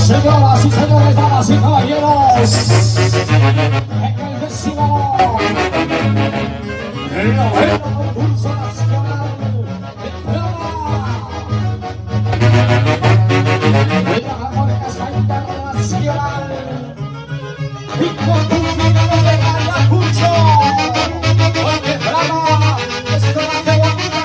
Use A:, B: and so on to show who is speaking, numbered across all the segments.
A: Señoras y señores, damas y caballeros, en el décimo noveno concurso nacional de drama, la orquesta internacional y con un minuto de Ayacucho, porque el drama es coraje guapita.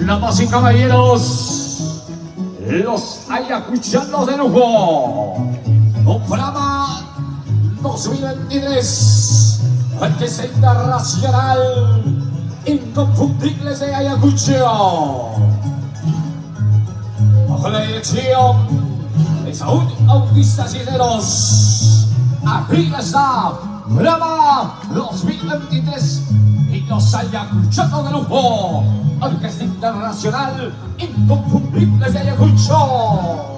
A: Damas y caballeros, los ayacuchanos de lujo, un drama 2023, Orquesta Internacional Inconfundibles de Ayacucho, bajo la dirección de Saúl Autista Cisneros. Aquí está Drama 2023 y los ayacuchanos de lujo, Orquesta Internacional Inconfundibles de Ayacucho.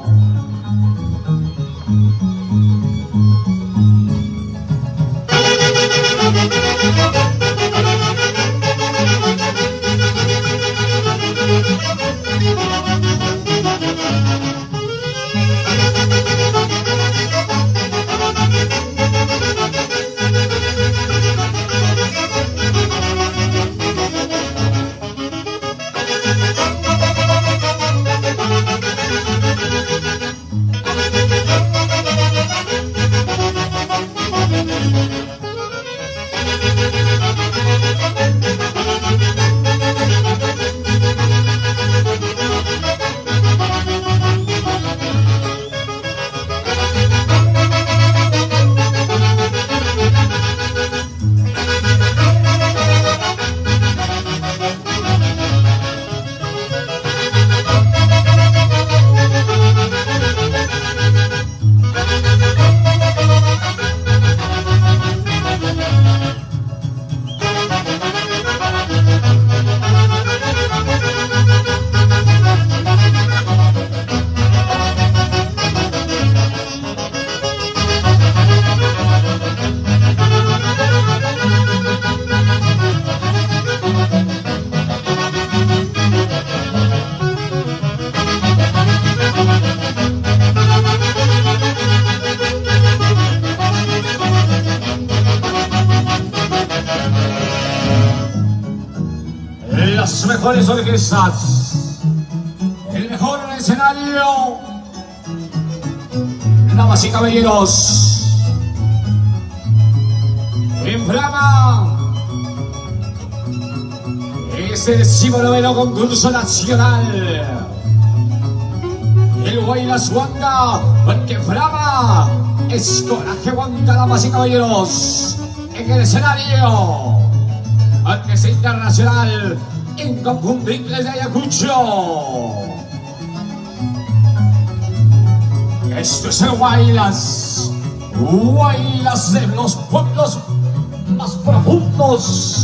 A: Las mejores orquestas, el mejor escenario, damas y caballeros, en drama, este 19º concurso nacional, el Guaylas Huanca, porque Brava es coraje Huanca, damas y caballeros, en el escenario, Orquesta Internacional Inconfundibles de Ayacucho. Esto es el Guaylas, Guaylas de los pueblos más profundos.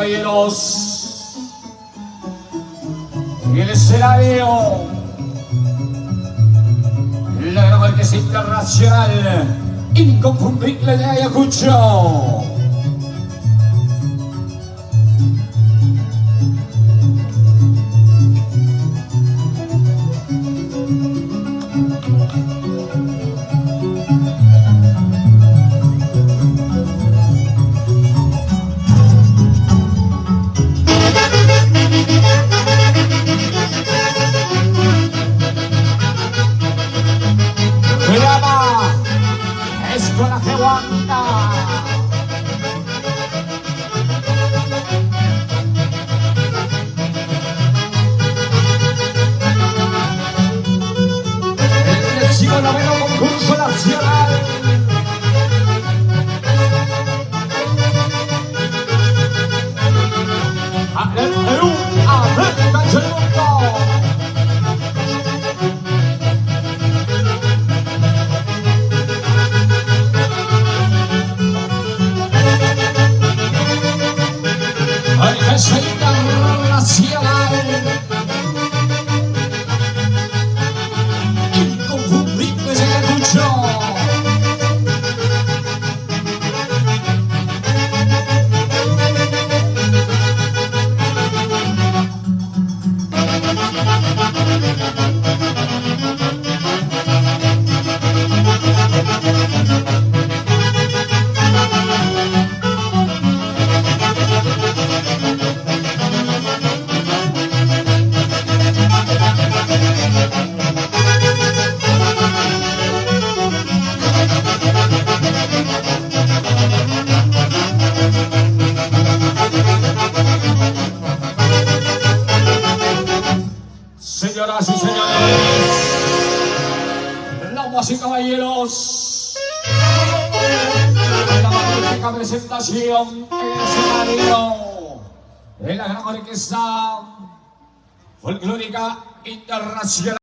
A: caballeros, y el escenario, la gran orquesta internacional inconfundible de Ayacucho. Escuela Jehuanta. El 19º concurso nacional. El Perú, América del mundo. Orquesta internacional inconfundible de Ayacucho. Señoras y señores, damas y caballeros, la magnífica presentación en el escenario de la gran orquesta folclórica internacional.